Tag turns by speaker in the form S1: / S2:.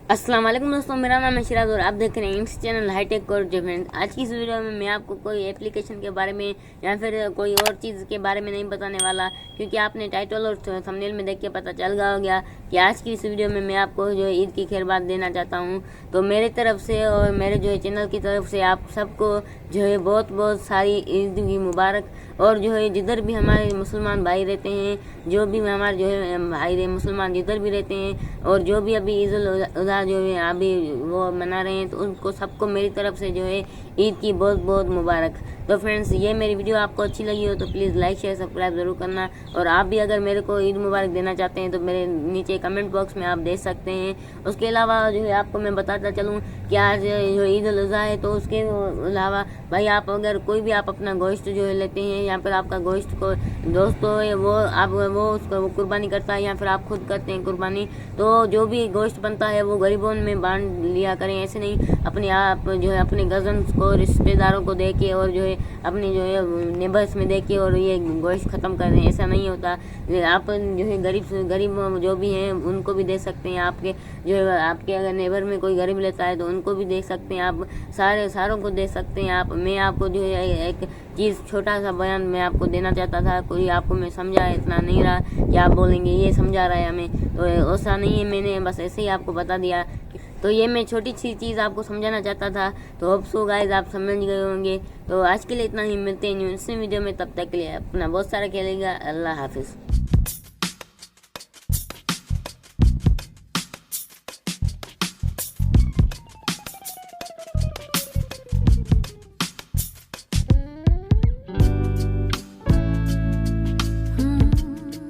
S1: अस्सलाम वालेकुम दोस्तों, मेरा नाम है शिराज और आप देख रहे हैं इस चैनल हाईटेक कोरजो फ्रेंड्स। आज की इस वीडियो में मैं आपको कोई एप्लीकेशन के बारे में या फिर कोई और चीज़ के बारे में नहीं बताने वाला, क्योंकि आपने टाइटल और थंबनेल में देख के पता चल गया हो गया कि आज की इस वीडियो में मैं आपको जो है ईद की खैरबाद देना चाहता हूँ। तो मेरे तरफ से और मेरे जो है चैनल की तरफ से आप सबको जो है बहुत बहुत सारी ईद की मुबारक। और जो है जिधर भी हमारे मुसलमान भाई रहते हैं, जो भी हमारे जो है भाई मुसलमान जिधर भी रहते हैं, और जो भी अभी ईद उल अज़हा जो है अभी वो मना रहे हैं, तो उनको सबको मेरी तरफ से जो है ईद की बहुत बहुत मुबारक। तो फ्रेंड्स, ये मेरी वीडियो आपको अच्छी लगी हो तो प्लीज़ लाइक शेयर सब्सक्राइब ज़रूर करना। और आप भी अगर मेरे को ईद मुबारक देना चाहते हैं तो मेरे नीचे कमेंट बॉक्स में आप दे सकते हैं। उसके अलावा जो है आपको मैं बताता चलूँ कि आज जो ईद उल अज़हा है, तो उसके अलावा भाई आप अगर कोई भी आप अपना गोश्त जो है लेते हैं, या फिर आपका गोश्त को दोस्तों है वो आप वो उसको वो कुर्बानी करता है, या फिर आप खुद करते हैं कुर्बानी, तो जो भी गोश्त बनता है वो गरीबों में बांट लिया करें। ऐसे नहीं अपने आप जो है अपने कज़न्स को रिश्तेदारों को दे के और जो है अपने जो है नेबर्स में दे के और ये गोश्त ख़त्म कर दें, ऐसा नहीं होता। आप जो है गरीब जो भी हैं उनको भी दे सकते हैं। आपके जो है आपके अगर नेबर में कोई गरीब लेता है तो उनको भी दे सकते हैं। आप सारों को दे सकते हैं। आप मैं आपको जो है एक चीज़ छोटा सा बयान मैं आपको देना चाहता था। कोई आपको मैं समझा इतना नहीं रहा कि आप बोलेंगे ये समझा रहा है हमें, तो ऐसा नहीं है, मैंने बस ऐसे ही आपको बता दिया। तो ये मैं छोटी सी चीज़ आपको समझाना चाहता था। तो होप सो गाइस आप समझ गए होंगे। तो आज के लिए इतना ही, मिलते हैं न्यू वीडियो में। तब तक के लिए अपना बहुत सारा ख्याल रखिएगा। अल्लाह हाफिज़।